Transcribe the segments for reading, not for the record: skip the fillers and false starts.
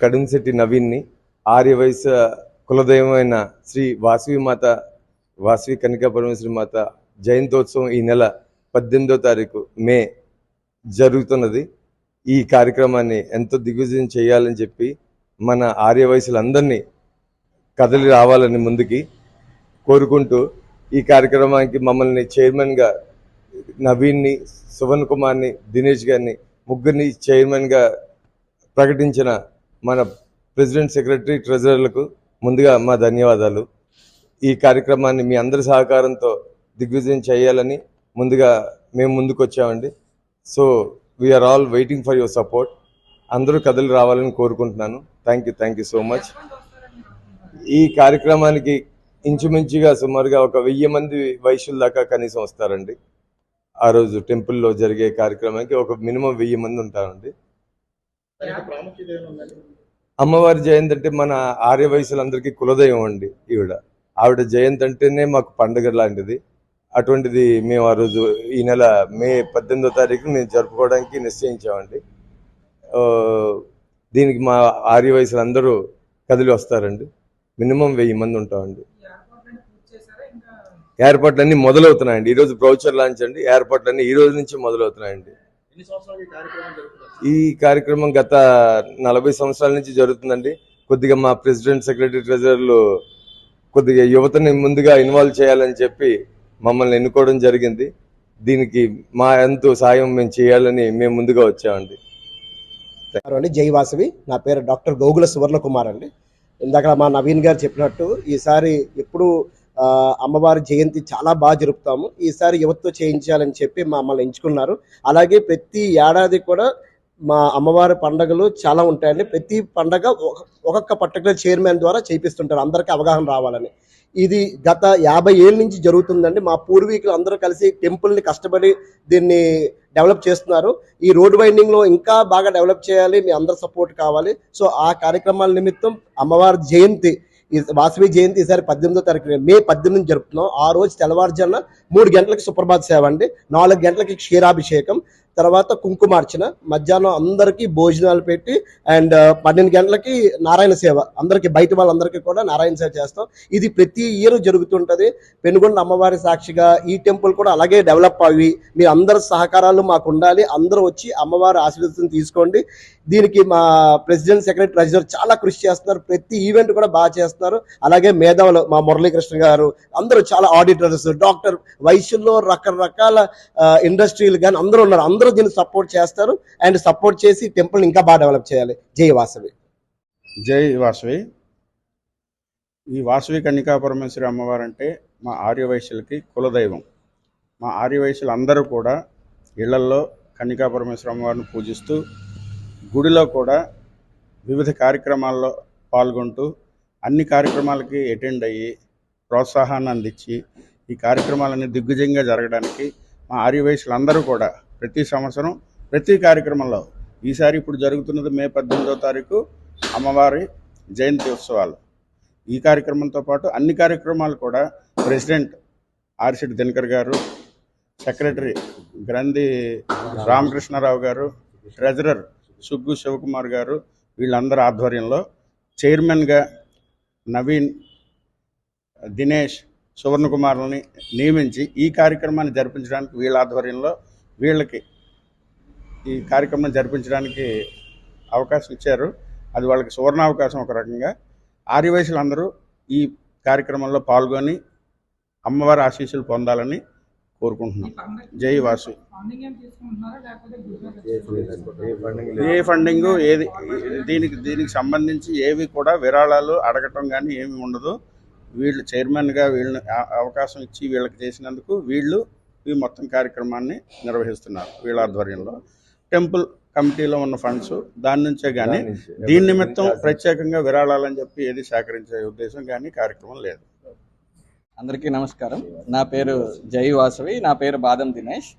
కడుంశెట్టి నవీన్ని ఆర్యవైశ్య కులదైవమైన శ్రీ వాసవి కన్నికా పరమేశ్వరి మాత జయంతోత్సవం ఈ నెల 18వ తారీఖు మే జరుగుతున్నది. ఈ కార్యక్రమాన్ని ఎంతో దిగ్విజయం చేయాలని చెప్పి మన ఆర్యవైశ్యులందరినీ కదలి రావాలని ముందుకి కోరుకుంటూ ఈ కార్యక్రమానికి మమ్మల్ని చైర్మన్గా నవీన్ని, సువన్ కుమార్ని, దినేష్ గారిని ముగ్గురిని చైర్మన్గా ప్రకటించిన మన ప్రెసిడెంట్, సెక్రటరీ, ట్రెజరర్లకు ముందుగా మా ధన్యవాదాలు. ఈ కార్యక్రమాన్ని మీ అందరి సహకారంతో దిగ్విజయం చేయాలని ముందుగా మేము ముందుకు వచ్చామండి. So we are all waiting for your support. అందరూ కదలి రావాలని కోరుకుంటున్నాను. Thank you so much. ఈ కార్యక్రమానికి ఇంచుమించుగా సుమారుగా ఒక 1000 మంది వైశ్యుల దాకా కనీసం వస్తారండి. ఆ రోజు టెంపుల్లో జరిగే కార్యక్రమానికి ఒక మినిమం 1000 మంది ఉంటారండి. అమ్మవారి జయంతి అంటే మన ఆర్యవైశ్యులందరికీ కులదైవం అండి. ఆవిడ జయంతి అంటేనే మాకు పండుగ లాంటిది. అటువంటిది మేము ఆ రోజు ఈ నెల మే 18వ తారీఖు మేము జరుపుకోవడానికి నిశ్చయించామండి. దీనికి మా ఆర్యవైశ్యులందరూ కదిలి వస్తారండి. మినిమం 1000 మంది ఉంటామండి. ఏర్పాట్లన్నీ మొదలవుతున్నాయండి. ఈరోజు బ్రౌచర్ లాంచ్ అండి. ఏర్పాట్లన్నీ ఈ రోజు నుంచి మొదలవుతున్నాయండి. ఈ కార్యక్రమం గత 40 సంవత్సరాల నుంచి జరుగుతుందండి. కొద్దిగా మా ప్రెసిడెంట్, సెక్రటరీ, ట్రెజరర్లు కొద్దిగా యువతని ముందుగా ఇన్వాల్వ్ చేయాలని చెప్పి మమ్మల్ని ఎన్నుకోవడం జరిగింది. దీనికి మా ఎంతో సాయం మేము చేయాలని మేము ముందుగా వచ్చామండి. జై వాసవి. నా పేరు డాక్టర్ గోగుల సువర్ణ కుమార్ అండి. ఇందాక మా నవీన్ గారు చెప్పినట్టు ఈసారి ఎప్పుడు అమ్మవారి జయంతి చాలా బాగా జరుపుతాము. ఈసారి యువతతో చేయించాలని చెప్పి మమ్మల్ని ఎంచుకున్నారు. అలాగే ప్రతి ఏడాది కూడా మా అమ్మవారి పండుగలు చాలా ఉంటాయండి. ప్రతి పండగ ఒక్కొక్క పర్టికులర్ చైర్మన్ ద్వారా చేయిస్తుంటారు, అందరికీ అవగాహన రావాలని. ఇది గత 50 ఏళ్ళ నుంచి జరుగుతుందండి. మా పూర్వీకులు అందరూ కలిసి టెంపుల్ని కష్టపడి దీన్ని డెవలప్ చేస్తున్నారు. ఈ రోడ్ వైండింగ్లో ఇంకా బాగా డెవలప్ చేయాలి, మీ అందరి సపోర్ట్ కావాలి. సో ఆ కార్యక్రమాల నిమిత్తం అమ్మవారి జయంతి, వాసవి జయంతి ఈసారి 18వ తారీఖు మే 18 జరుపుతున్నాం. ఆ రోజు తెల్లవారుజామున 3 గంటలకి సుప్రభాత సేవ అండి, 4 గంటలకి క్షీరాభిషేకం, తర్వాత కుంకుమార్చన, మధ్యాహ్నం అందరికీ భోజనాలు పెట్టి అండ్ 12 గంటలకి నారాయణ సేవ, అందరికీ బయట వాళ్ళందరికీ కూడా నారాయణ సేవ చేస్తాం. ఇది ప్రతి ఇయర్ జరుగుతుంటుంది. పెనుగొండ అమ్మవారి సాక్షిగా ఈ టెంపుల్ కూడా అలాగే డెవలప్ అయ్యి మీ అందరి సహకారాలు మాకు ఉండాలి. అందరూ వచ్చి అమ్మవారి ఆశీర్వాదం తీసుకోండి. దీనికి మా ప్రెసిడెంట్, సెక్రటరీ, ట్రెజరర్ చాలా కృషి చేస్తున్నారు. ప్రతి ఈవెంట్ కూడా బాగా చేస్తున్నారు. అలాగే మేధావులు మా మురళీకృష్ణ గారు, అందరూ చాలా ఆడిటర్స్, డాక్టర్, వైశ్యుల్లో రకరకాల ఇండస్ట్రీలు కానీ అందరూ ఉన్నారు. అందరూ దీన్ని సపోర్ట్ చేస్తారు అండ్ సపోర్ట్ చేసి టెంపుల్ ఇంకా బాగా డెవలప్ చేయాలి. జై వాసవి. జై వాసవి. ఈ వాసవి కన్నికా పరమేశ్వరి అమ్మవారు అంటే మా ఆర్యవైశ్యులకి కులదైవం. మా ఆర్యవైశ్యులు అందరూ కూడా ఇళ్లల్లో కన్నికా పరమేశ్వరి అమ్మవారిని పూజిస్తూ గుడిలో కూడా వివిధ కార్యక్రమాల్లో పాల్గొంటూ అన్ని కార్యక్రమాలకి అటెండ్ అయ్యి ప్రోత్సాహాన్ని అందించి ఈ కార్యక్రమాలన్నీ దిగ్విజయంగా జరగడానికి మా ఆర్యవైశ్యులందరూ కూడా ప్రతి సంవత్సరం ప్రతి కార్యక్రమంలో, ఈసారి ఇప్పుడు జరుగుతున్నది మే 18వ తారీఖు అమ్మవారి జయంతి ఉత్సవాలు. ఈ కార్యక్రమంతో పాటు అన్ని కార్యక్రమాలు కూడా ప్రెసిడెంట్ ఆర్సిటి దినకర్ గారు, సెక్రటరీ గ్రంథి రామకృష్ణారావు గారు, ట్రెజరర్ సుగ్గు శివకుమార్ గారు, వీళ్ళందరి ఆధ్వర్యంలో చైర్మన్గా నవీన్, దినేష్, సువర్ణ కుమార్ని నియమించి ఈ కార్యక్రమాన్ని జరిపించడానికి వీళ్ళ ఆధ్వర్యంలో వీళ్ళకి ఈ కార్యక్రమం జరిపించడానికి అవకాశం ఇచ్చారు. అది వాళ్ళకి సువర్ణావకాశం. ఒక రకంగా ఆర్యవైశ్యులందరూ ఈ కార్యక్రమంలో పాల్గొని అమ్మవారి ఆశీస్సులు పొందాలని కోరుకుంటున్నాం. జై వాసు. ఏ ఫండింగ్ ఏది దీనికి సంబంధించి ఏవి కూడా విరాళాలు అడగటం కానీ ఏమి ఉండదు. వీళ్ళు చైర్మన్గా వీళ్ళని అవకాశం ఇచ్చి వీళ్ళకి చేసినందుకు వీళ్ళు ఈ మొత్తం కార్యక్రమాన్ని నిర్వహిస్తున్నారు. వీళ్ళ ఆధ్వర్యంలో టెంపుల్ కమిటీలో ఉన్న ఫండ్స్ దాని నుంచే కానీ దీని నిమిత్తం ప్రత్యేకంగా విరాళాలని చెప్పి ఏది సేకరించే ఉద్దేశం కానీ కార్యక్రమం లేదు. అందరికీ నమస్కారం. నా పేరు జై వాసవి. నా పేరు బాదం దినేష్.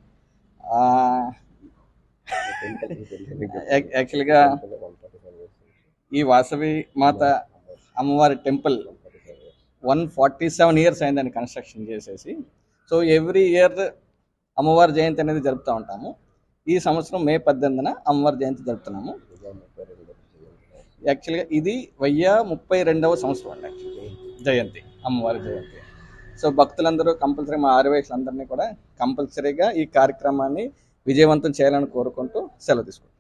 యాక్చువల్గా ఈ వాసవి మాత అమ్మవారి టెంపుల్ 147 ఇయర్స్ అయిందని కన్స్ట్రక్షన్ చేసేసి. సో ఎవ్రీ ఇయర్ అమ్మవారి జయంతి అనేది జరుపుతూ ఉంటాము. ఈ సంవత్సరం మే 18న అమ్మవారి జయంతి జరుపుతున్నాము. యాక్చువల్గా ఇది 1032వ సంవత్సరం అండి యాక్చువల్లీ జయంతి, అమ్మవారి జయంతి. సో భక్తులందరూ కంపల్సరీ మా ఆర్యవైశ్యులందరినీ కూడా కంపల్సరీగా ఈ కార్యక్రమాన్ని విజయవంతం చేయాలని కోరుకుంటూ సెలవు తీసుకుంటాం.